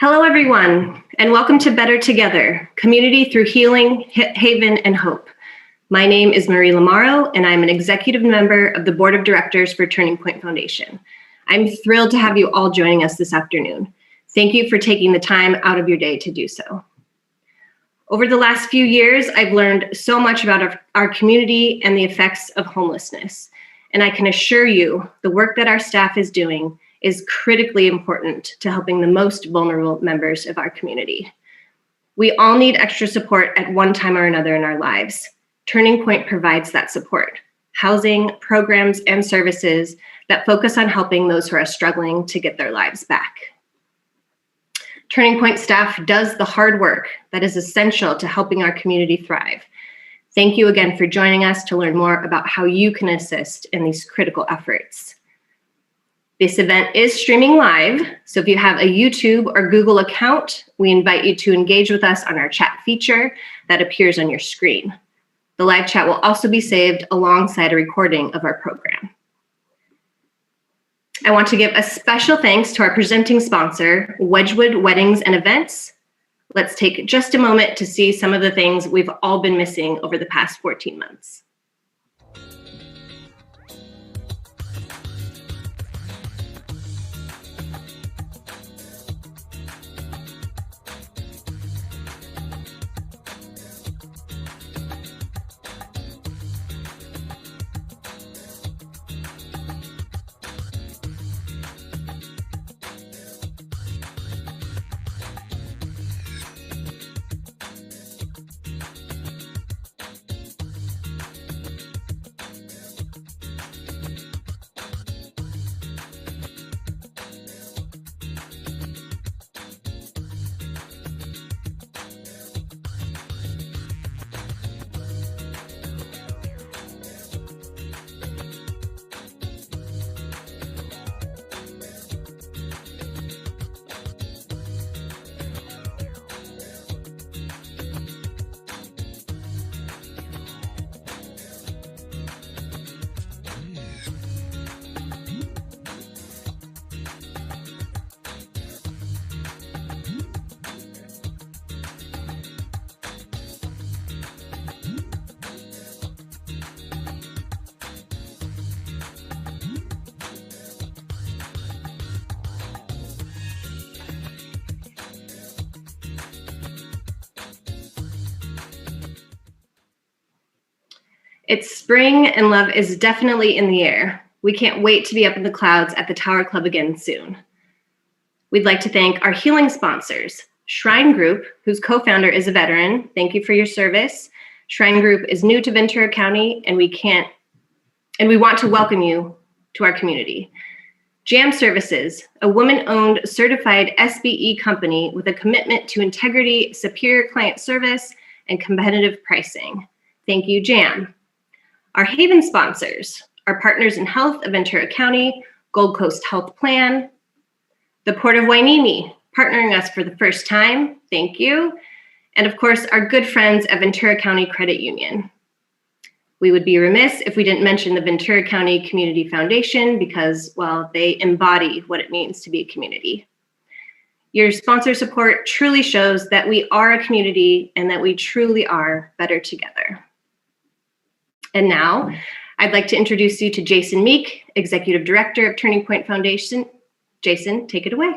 Hello, everyone, and welcome to Better Together, Community Through Healing, Haven, and Hope. My name is Marie Lamaro, and I'm an executive member of the Board of Directors for Turning Point Foundation. I'm thrilled to have you all joining us this afternoon. Thank you for taking the time out of your day to do so. Over the last few years, I've learned so much about our community and the effects of homelessness, and I can assure you the work that our staff is doing is critically important to helping the most vulnerable members of our community. We all need extra support at one time or another in our lives. Turning Point provides that support, housing, programs, and services that focus on helping those who are struggling to get their lives back. Turning Point staff does the hard work that is essential to helping our community thrive. Thank you again for joining us to learn more about how you can assist in these critical efforts. This event is streaming live, so if you have a YouTube or Google account, we invite you to engage with us on our chat feature that appears on your screen. The live chat will also be saved alongside a recording of our program. I want to give a special thanks to our presenting sponsor, Wedgwood Weddings and Events. Let's take just a moment to see some of the things we've all been missing over the past 14 months. It's spring and love is definitely in the air. We can't wait to be up in the clouds at the Tower Club again soon. We'd like to thank our healing sponsors, Shrine Group, whose co-founder is a veteran. Thank you for your service. Shrine Group is new to Ventura County, and we want to welcome you to our community. Jam Services, a woman-owned certified SBE company with a commitment to integrity, superior client service, and competitive pricing. Thank you, Jam. Our Haven sponsors, our partners in health of Ventura County, Gold Coast Health Plan, the Port of Wainimi, partnering us for the first time, thank you, and of course, our good friends at Ventura County Credit Union. We would be remiss if we didn't mention the Ventura County Community Foundation because, well, they embody what it means to be a community. Your sponsor support truly shows that we are a community and that we truly are better together. And now, I'd like to introduce you to Jason Meek, Executive Director of Turning Point Foundation. Jason, take it away.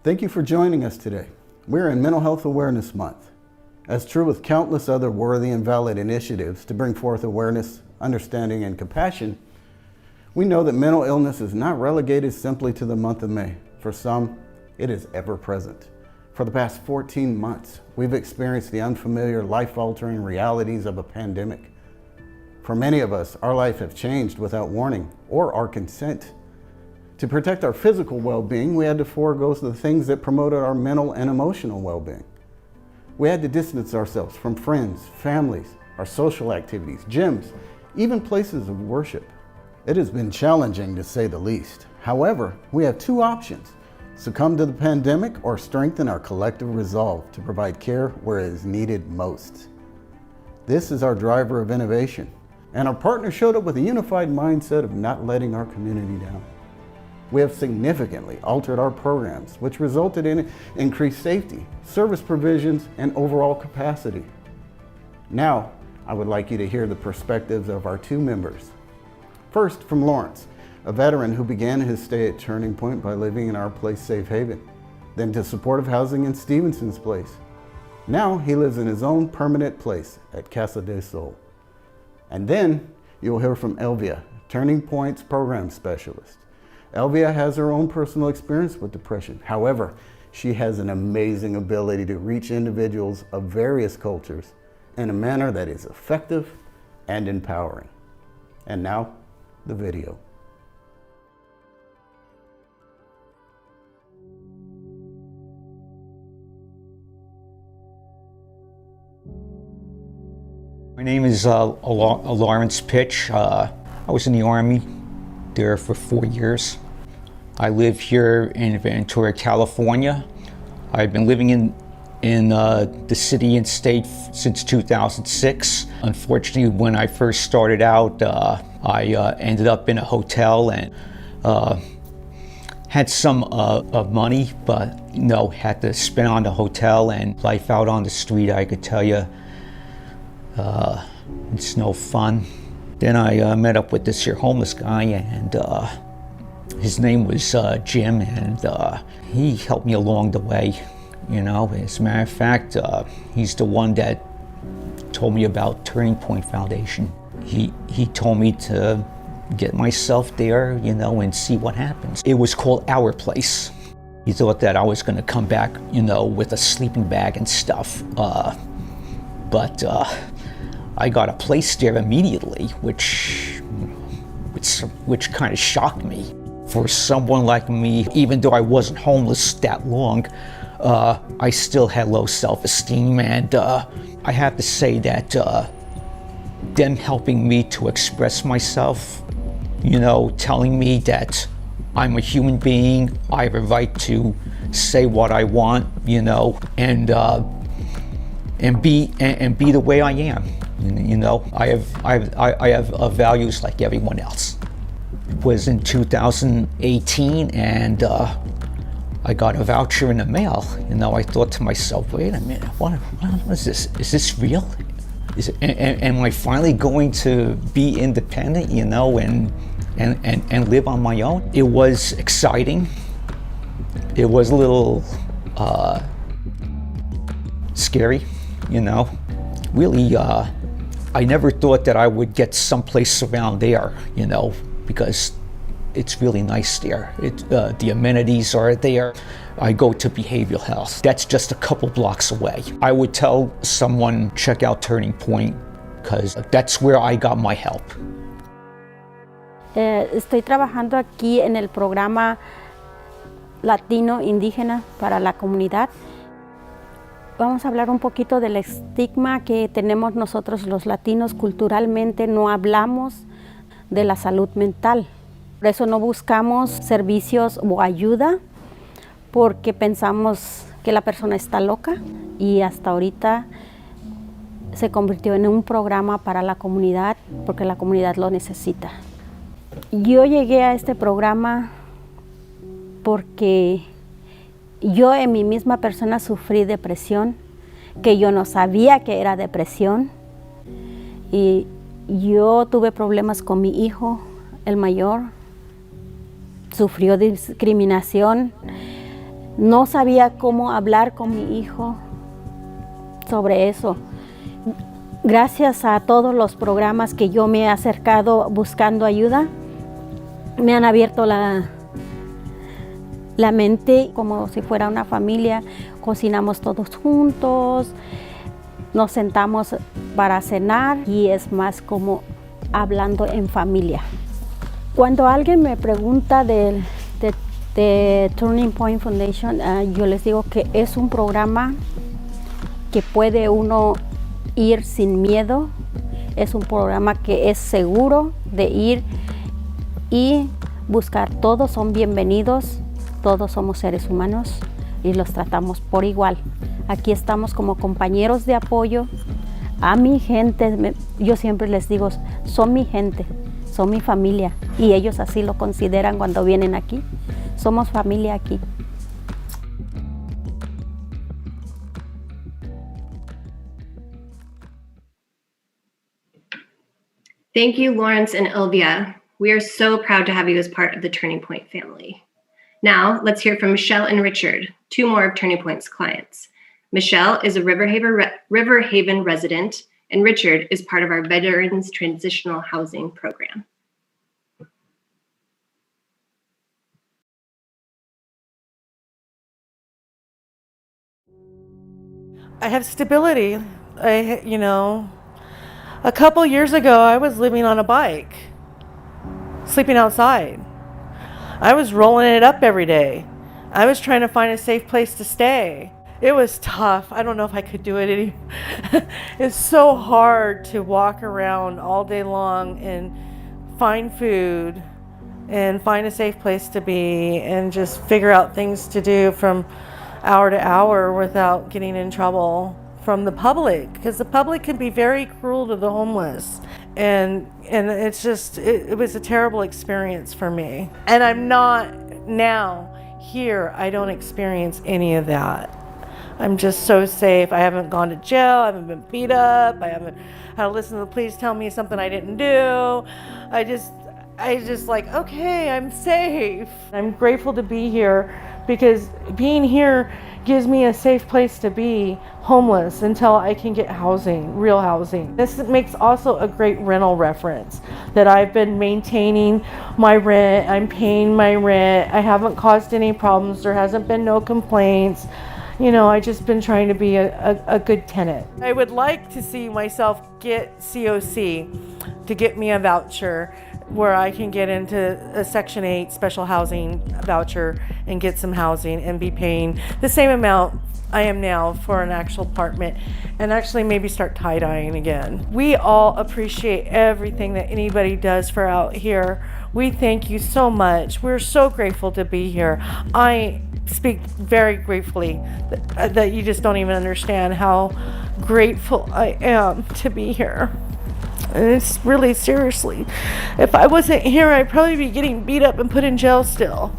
Thank you for joining us today. We're in Mental Health Awareness Month. As true with countless other worthy and valid initiatives to bring forth awareness, understanding, and compassion, we know that mental illness is not relegated simply to the month of May. For some, it is ever present. For the past 14 months, we've experienced the unfamiliar, life-altering realities of a pandemic. For many of us, our life has changed without warning or our consent. To protect our physical well-being, we had to forego the things that promoted our mental and emotional well-being. We had to distance ourselves from friends, families, our social activities, gyms, even places of worship. It has been challenging to say the least. However, we have two options: succumb to the pandemic or strengthen our collective resolve to provide care where it is needed most. This is our driver of innovation, and our partner showed up with a unified mindset of not letting our community down. We have significantly altered our programs, which resulted in increased safety, service provisions, and overall capacity. Now, I would like you to hear the perspectives of our two members. First, from Lawrence, a veteran who began his stay at Turning Point by living in our place Safe Haven, then to supportive housing in Stevenson's Place. Now he lives in his own permanent place at Casa del Sol. And then you'll hear from Elvia, Turning Point's program specialist. Elvia has her own personal experience with depression. However, she has an amazing ability to reach individuals of various cultures in a manner that is effective and empowering. And now, the video. My name is Lawrence Pitch. I was in the Army there for 4 years. I live here in Ventura, California. I've been living in the city and state since 2006. Unfortunately, when I first started out, I ended up in a hotel and had some of money, but had to spend on the hotel, and life out on the street, I could tell you, it's no fun. Then I met up with this here homeless guy, and his name was Jim, and he helped me along the way. As a matter of fact, he's the one that told me about Turning Point Foundation. He told me to get myself there, and see what happens. It was called Our Place. He thought that I was going to come back, with a sleeping bag and stuff, but I got a place there immediately, which kind of shocked me. For someone like me, even though I wasn't homeless that long, I still had low self-esteem, and I have to say that them helping me to express myself, telling me that I'm a human being, I have a right to say what I want, and be the way I am. I have values like everyone else. It was in 2018, and I got a voucher in the mail. I thought to myself, wait a minute, what is this? Is this real? Am I finally going to be independent, and live on my own? It was exciting. It was a little scary, Really, I never thought that I would get someplace around there, because it's really nice there. The amenities are there. I go to behavioral health. That's just a couple blocks away. I would tell someone, check out Turning Point, because that's where I got my help. Estoy trabajando aquí en el programa latino indígena para la comunidad. Vamos a hablar un poquito del estigma que tenemos nosotros los latinos. Culturalmente no hablamos de la salud mental. Por eso no buscamos servicios o ayuda, porque pensamos que la persona está loca, y hasta ahorita se convirtió en un programa para la comunidad porque la comunidad lo necesita. Yo llegué a este programa porque yo en mi misma persona sufrí depresión, que yo no sabía que era depresión, y yo tuve problemas con mi hijo, el mayor, sufrió discriminación, no sabía cómo hablar con mi hijo sobre eso. Gracias a todos los programas que yo me he acercado buscando ayuda, me han abierto la mente como si fuera una familia. Cocinamos todos juntos, nos sentamos para cenar y es más como hablando en familia. Cuando alguien me pregunta de Turning Point Foundation, yo les digo que es un programa que puede uno ir sin miedo. Es un programa que es seguro de ir y buscar. Todos son bienvenidos, todos somos seres humanos y los tratamos por igual. Aquí estamos como compañeros de apoyo a mi gente. Yo siempre les digo, son mi gente, son mi familia, y ellos así lo consideran cuando vienen aquí. Somos familia aquí. Thank you, Lawrence and Ilvia. We are so proud to have you as part of the Turning Point family. Now, let's hear from Michelle and Richard, two more of Turning Point's clients. Michelle is a River Haven resident, and Richard is part of our Veterans Transitional Housing Program. I have stability. A couple years ago, I was living on a bike, sleeping outside. I was rolling it up every day. I was trying to find a safe place to stay. It was tough. I don't know if I could do it anymore. It's so hard to walk around all day long and find food and find a safe place to be and just figure out things to do from hour to hour without getting in trouble from the public, because the public can be very cruel to the homeless, and it's just it was a terrible experience for me. And I'm not now here, I don't experience any of that. I'm just so safe. I haven't gone to jail, I haven't been beat up, I haven't had to listen to the police tell me something I didn't do. I just like, okay, I'm safe. I'm grateful to be here, because being here gives me a safe place to be homeless until I can get housing, real housing. This makes also a great rental reference that I've been maintaining my rent, I'm paying my rent, I haven't caused any problems, there hasn't been no complaints. I've just been trying to be a good tenant. I would like to see myself get COC to get me a voucher where I can get into a Section 8 special housing voucher and get some housing and be paying the same amount I am now for an actual apartment, and actually maybe start tie-dyeing again. We all appreciate everything that anybody does for out here. We thank you so much. We're so grateful to be here. I speak very gratefully that you just don't even understand how grateful I am to be here. And it's really, seriously, if I wasn't here, I'd probably be getting beat up and put in jail still.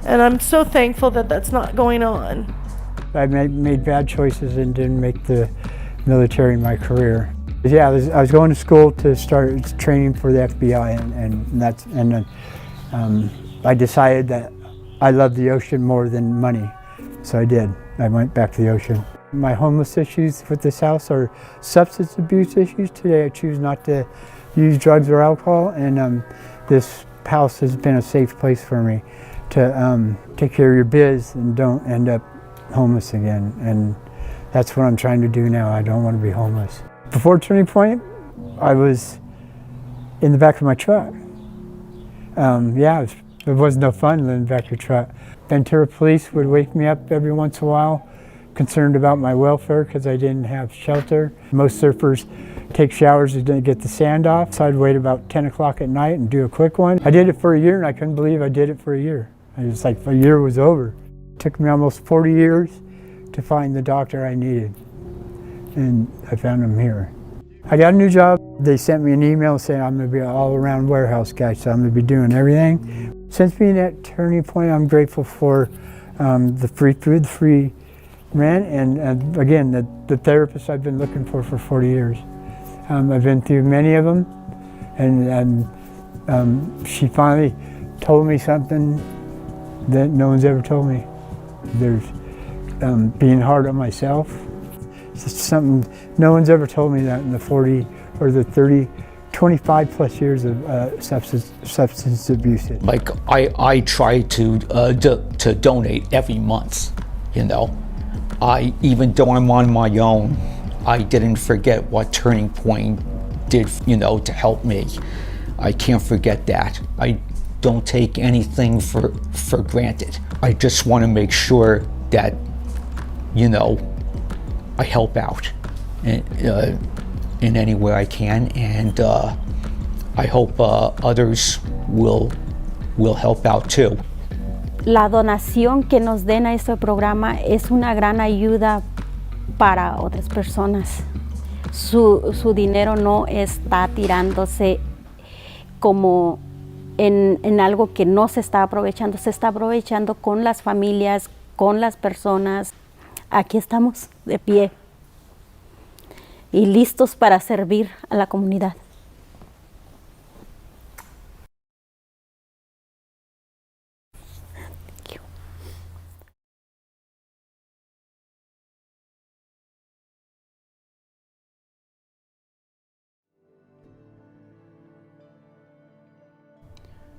And I'm so thankful that that's not going on. I made bad choices and didn't make the military my career. Yeah, I was going to school to start training for the FBI, and I decided that I loved the ocean more than money, so I did. I went back to the ocean. My homeless issues with this house are substance abuse issues. Today I choose not to use drugs or alcohol, and this house has been a safe place for me to take care of your biz and don't end up homeless again. And that's what I'm trying to do now. I don't want to be homeless. Before Turning Point, I was in the back of my truck. It was no fun living in the back of your truck. Ventura Police would wake me up every once in a while, concerned about my welfare because I didn't have shelter. Most surfers take showers to get the sand off, so I'd wait about 10 o'clock at night and do a quick one. I did it for a year, and I couldn't believe I did it for a year. It was like a year was over. It took me almost 40 years to find the doctor I needed, and I found him here. I got a new job. They sent me an email saying I'm going to be an all-around warehouse guy, so I'm going to be doing everything. Since being at Turning Point, I'm grateful for the free food, the free rent, and again, the therapist I've been looking for 40 years. I've been through many of them, and she finally told me something that no one's ever told me. There's being hard on myself. It's just something no one's ever told me that in the 40 or the 30, 25 plus years of substance abuse. Like I try to donate every month, even though I'm on my own, I didn't forget what Turning Point did, to help me. I can't forget that. I don't take anything for granted. I just want to make sure that, I help out in any way I can, and I hope others will help out too. La donación que nos den a este programa es una gran ayuda para otras personas. Su dinero no está tirándose como en algo que no se está aprovechando con las familias, con las personas. Aquí estamos de pie y listos para servir a la comunidad.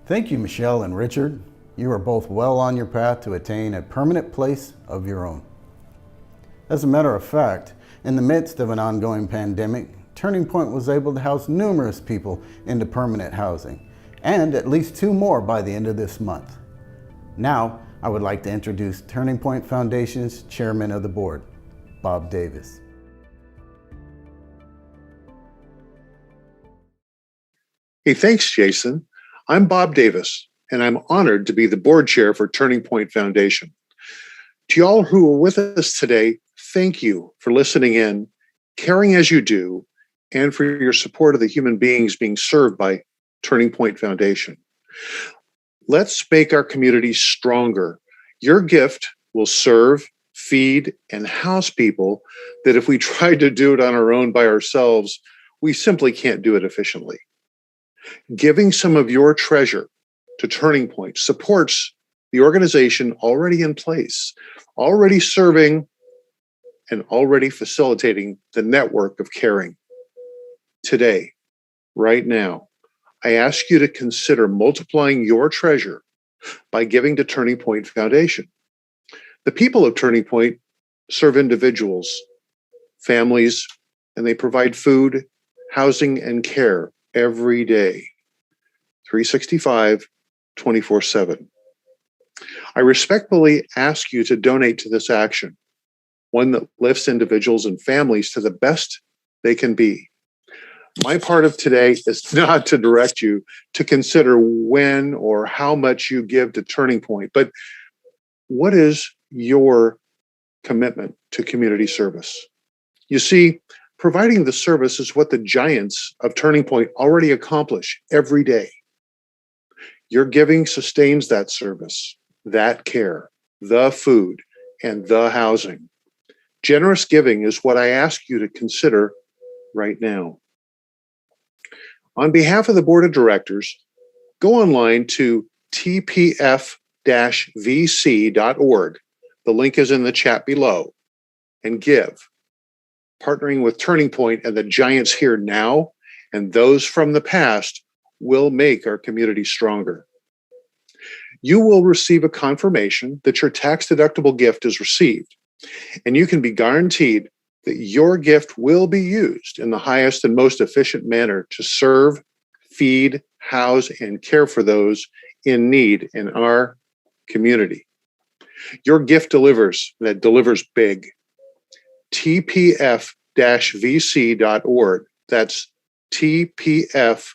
Thank you, Michelle and Richard. You are both well on your path to attain a permanent place of your own. As a matter of fact, in the midst of an ongoing pandemic, Turning Point was able to house numerous people into permanent housing, and at least 2 more by the end of this month. Now, I would like to introduce Turning Point Foundation's Chairman of the Board, Bob Davis. Hey, thanks, Jason. I'm Bob Davis, and I'm honored to be the board chair for Turning Point Foundation. To y'all who are with us today, thank you for listening in, caring as you do, and for your support of the human beings being served by Turning Point Foundation. Let's make our community stronger. Your gift will serve, feed, and house people that if we tried to do it on our own by ourselves, we simply can't do it efficiently. Giving some of your treasure to Turning Point supports the organization already in place, already serving and already facilitating the network of caring. Today, right now, I ask you to consider multiplying your treasure by giving to Turning Point Foundation. The people of Turning Point serve individuals, families, and they provide food, housing, and care every day, 365, 24/7. I respectfully ask you to donate to this action, one that lifts individuals and families to the best they can be. My part of today is not to direct you to consider when or how much you give to Turning Point, but what is your commitment to community service? You see, providing the service is what the giants of Turning Point already accomplish every day. Your giving sustains that service, that care, the food, and the housing. Generous giving is what I ask you to consider right now. On behalf of the Board of Directors, go online to tpf-vc.org. The link is in the chat below, and give. Partnering with Turning Point and the giants here now and those from the past will make our community stronger. You will receive a confirmation that your tax-deductible gift is received, and you can be guaranteed that your gift will be used in the highest and most efficient manner to serve, feed, house, and care for those in need in our community. Your gift delivers, that delivers big. tpf-vc.org. That's tpf-vc.org.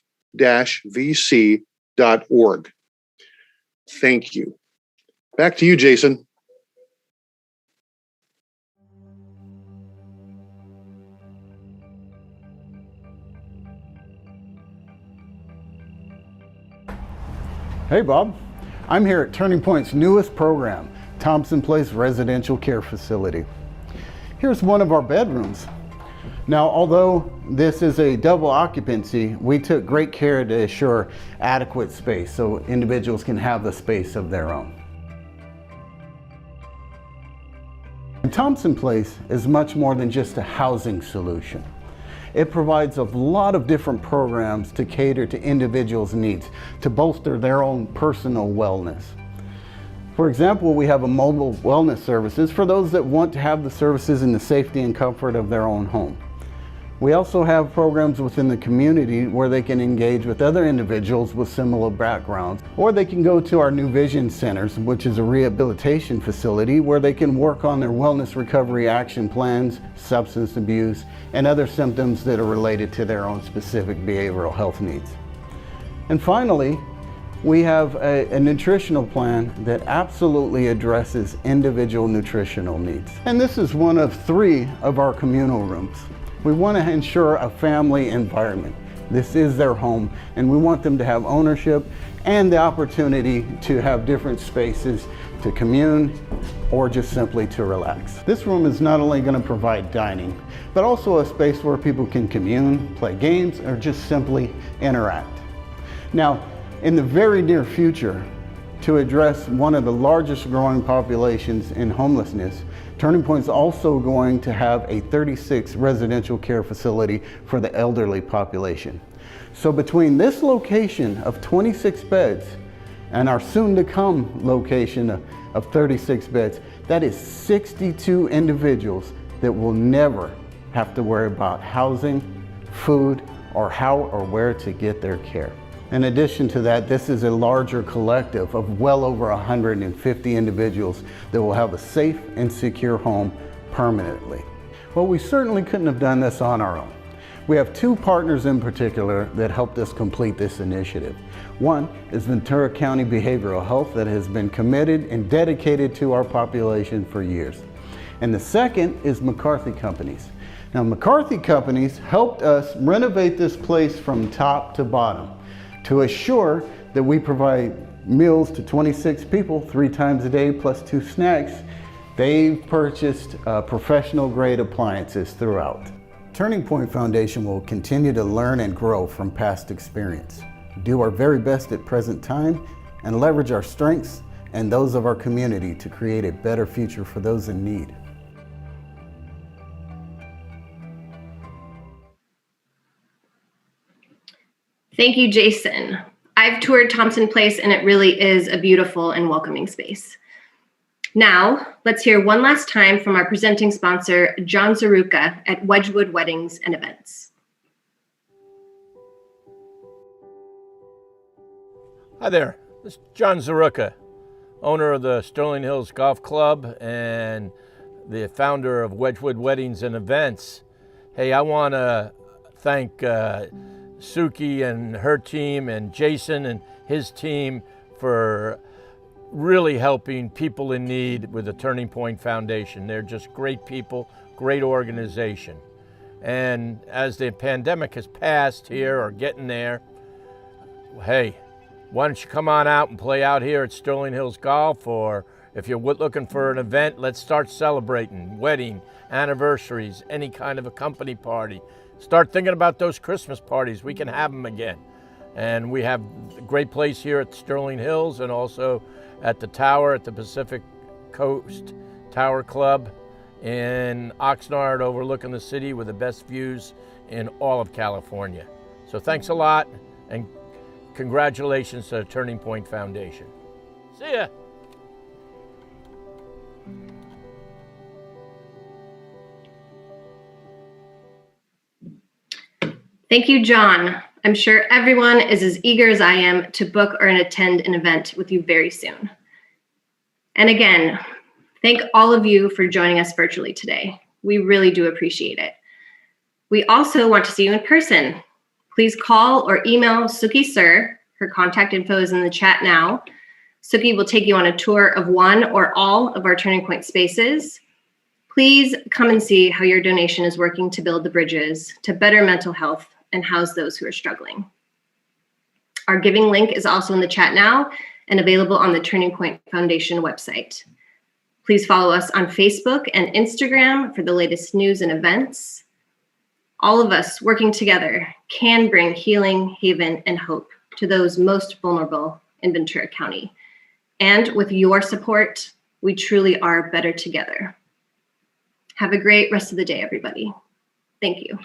Thank you. Back to you, Jason. Hey, Bob. I'm here at Turning Point's newest program, Thompson Place Residential Care Facility. Here's one of our bedrooms. Now, although this is a double occupancy, we took great care to assure adequate space so individuals can have the space of their own. And Thompson Place is much more than just a housing solution. It provides a lot of different programs to cater to individuals' needs, to bolster their own personal wellness. For example, we have a mobile wellness services for those that want to have the services in the safety and comfort of their own home. We also have programs within the community where they can engage with other individuals with similar backgrounds, or they can go to our New Vision Centers, which is a rehabilitation facility where they can work on their wellness recovery action plans, substance abuse, and other symptoms that are related to their own specific behavioral health needs. And finally, we have a nutritional plan that absolutely addresses individual nutritional needs. And this is one of 3 of our communal rooms. We want to ensure a family environment, This is their home, and we want them to have ownership and the opportunity to have different spaces to commune or just simply to relax. This room is not only going to provide dining, but also a space where people can commune, play games, or just simply interact. Now, in the very near future, to address one of the largest growing populations in homelessness, Turning Point is also going to have a 36 residential care facility for the elderly population. So between this location of 26 beds and our soon-to-come location of 36 beds, that is 62 individuals that will never have to worry about housing, food, or how or where to get their care. In addition to that, this is a larger collective of well over 150 individuals that will have a safe and secure home permanently. Well, we certainly couldn't have done this on our own. We have two partners in particular that helped us complete this initiative. One is Ventura County Behavioral Health that has been committed and dedicated to our population for years. And the second is McCarthy Companies. Now, McCarthy Companies helped us renovate this place from top to bottom to assure that we provide meals to 26 people 3 times a day plus 2 snacks. They've purchased professional grade appliances throughout. Turning Point Foundation will continue to learn and grow from past experience, do our very best at present time, and leverage our strengths and those of our community to create a better future for those in need. Thank you, Jason. I've toured Thompson Place, and it really is a beautiful and welcoming space. Now, let's hear one last time from our presenting sponsor, John Zaruka at Wedgwood Weddings and Events. Hi there, this is John Zaruka, owner of the Sterling Hills Golf Club and the founder of Wedgwood Weddings and Events. Hey, I want to thank Suki and her team and Jason and his team for really helping people in need with the Turning Point Foundation. They're just great people, great organization. And as the pandemic has passed here or getting there, hey, why don't you come on out and play out here at Sterling Hills Golf, or if you're looking for an event, let's start celebrating, wedding, anniversaries, any kind of a company party. Start thinking about those Christmas parties. We can have them again. And we have a great place here at Sterling Hills and also at the Tower at the Pacific Coast Tower Club in Oxnard overlooking the city with the best views in all of California. So thanks a lot and congratulations to the Turning Point Foundation. See ya. Thank you, John. I'm sure everyone is as eager as I am to book or attend an event with you very soon. And again, thank all of you for joining us virtually today. We really do appreciate it. We also want to see you in person. Please call or email Suki Sir. Her contact info is in the chat now. Suki will take you on a tour of one or all of our Turning Point spaces. Please come and see how your donation is working to build the bridges to better mental health and house those who are struggling. Our giving link is also in the chat now and available on the Turning Point Foundation website. Please follow us on Facebook and Instagram for the latest news and events. All of us working together can bring healing, haven, and hope to those most vulnerable in Ventura County. And with your support, we truly are better together. Have a great rest of the day, everybody. Thank you.